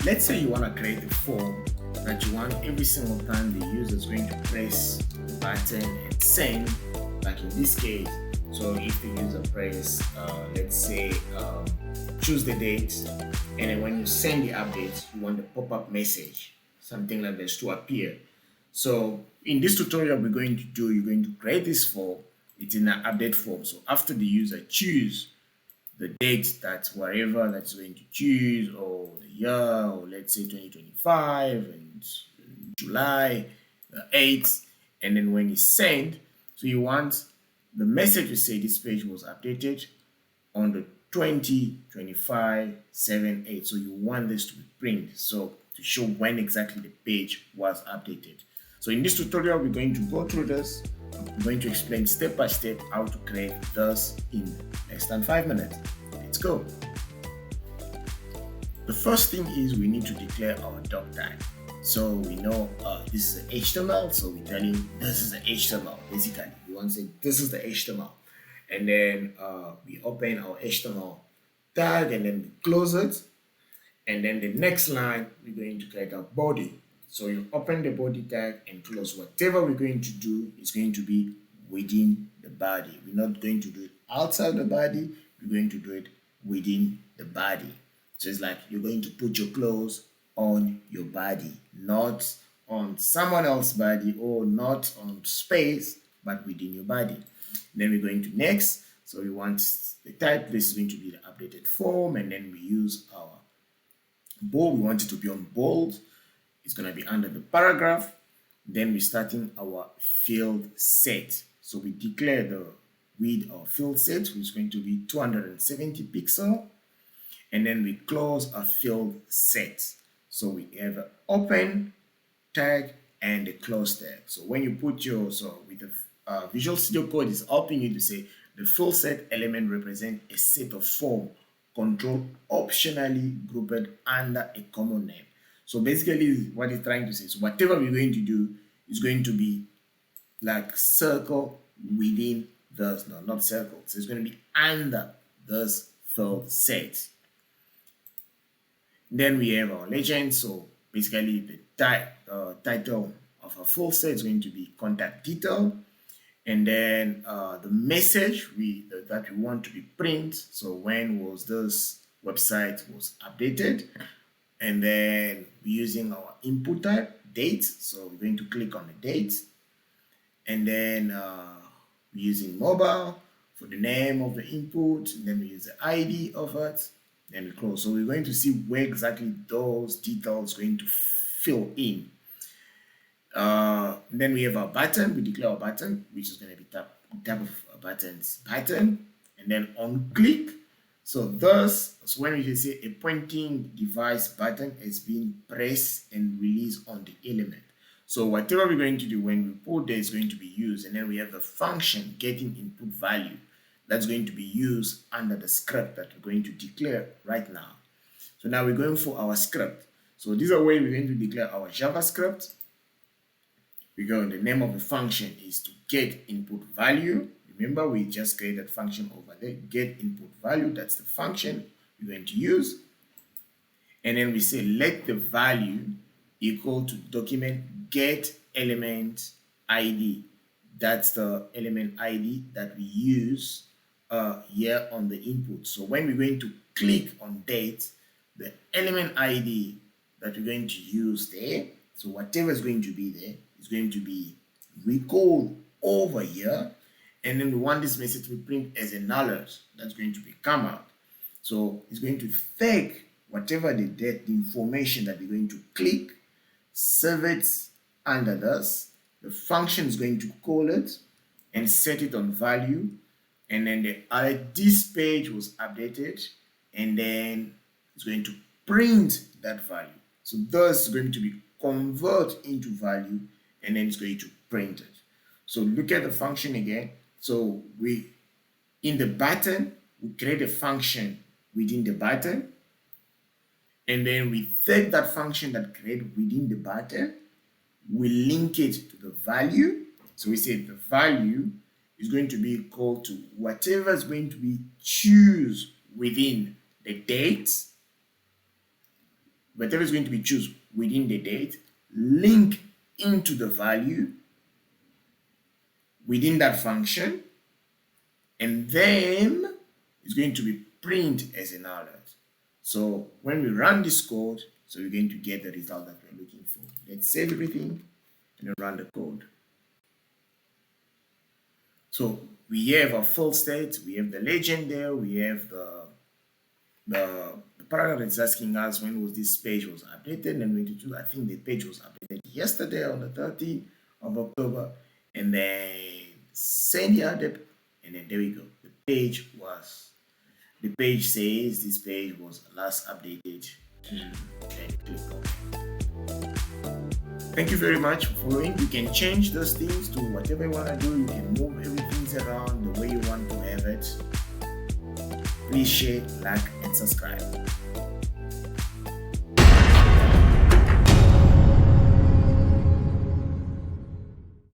Let's say you want to create a form that you want every single time the user is going to press the button and send, like in this case. So if the user press, let's say, choose the date, and then when you send the update, you want the pop-up message, something like this to appear. So in this tutorial, you're going to create this form. It's in an update form. So after the user choose the date that whatever that's going to choose, or the year, or let's say 2025 and July the 8th, and then when you send, so you want the message to say this page was updated on the 2025 7 8. So you want this to be printed, so to show when exactly the page was updated. So in this tutorial, we're going to go through this. I'm going to explain step by step how to create this in less than 5 minutes. Let's go. The first thing is we need to declare our doc tag. So we know this is an HTML, so we tell him this is the HTML. Basically, we want to say this is the HTML, and then we open our HTML tag and then we close it, and then the next line we're going to create our body. So you open the body tag and close. Whatever we're going to do is going to be within the body. We're not going to do it outside the body. We're going to do it within the body. So it's like you're going to put your clothes on your body, not on someone else's body, or not on space, but within your body. Then we're going to next. So we want the type. This is going to be the updated form, and then we use our bold. We want it to be on bold. It's going to be under the paragraph. Then we're starting our field set. So we declare the width of field set, which is going to be 270 pixel. And then we close our field set. So we have an open tag and a close tag. So when you put your, so with the Visual Studio Code is helping you to say the field set element represents a set of form control optionally grouped under a common name. So basically what it's trying to say is whatever we're going to do is going to be like circle within this, no, not circle. So it's going to be under this field set. Then we have our legend. So basically the title of our full set is going to be contact detail. And then the message that we want to be print. So when was this website was updated? And then we're using our input type, date. So we're going to click on the date. And then we're using mobile for the name of the input. And then we use the ID of it. Then we close. So we're going to see where exactly those details are going to fill in. Then we have our button. We declare our button, which is going to be type of buttons button, and then on click. So when we say a pointing device button is being pressed and released on the element. So whatever we're going to do when we put there is going to be used, and then we have the function getting input value that's going to be used under the script that we're going to declare right now. So now we're going for our script. So this is a way we're going to declare our JavaScript. The name of the function is to get input value. Remember, we just created function over there, get input value. That's the function we're going to use. And then we say let the value equal to document get element ID. That's the element ID that we use here on the input. So when we're going to click on date, the element ID that we're going to use there, so whatever is going to be there is going to be recalled over here, and then we want this message to be printed as an alert that's going to be come out. So it's going to take whatever the information that we're going to click, save it under this. The function is going to call it and set it on value, and then this page was updated, and then it's going to print that value. So this is going to be convert into value, and then it's going to print it. So look at the function again. So in the button, we create a function within the button, and then we take that function that created within the button, we link it to the value. So we say the value is going to be equal to whatever is going to be choose within the date whatever is going to be choose within the date, link into the value within that function, and then it's going to be print as an alert. So when we run this code, so we're going to get the result that we're looking for. Let's save everything and run the code. So we have our full state, we have the legend there, we have the paragraph that's asking us when was this page was updated, and we need to, I think the page was updated yesterday on the 30th of October, and then send the update, and then there we go. The page says this page was last updated, and click on. Thank you very much for following. You can change those things to whatever you want to do. You can move everything around the way you want to have it. Please share, like, and subscribe.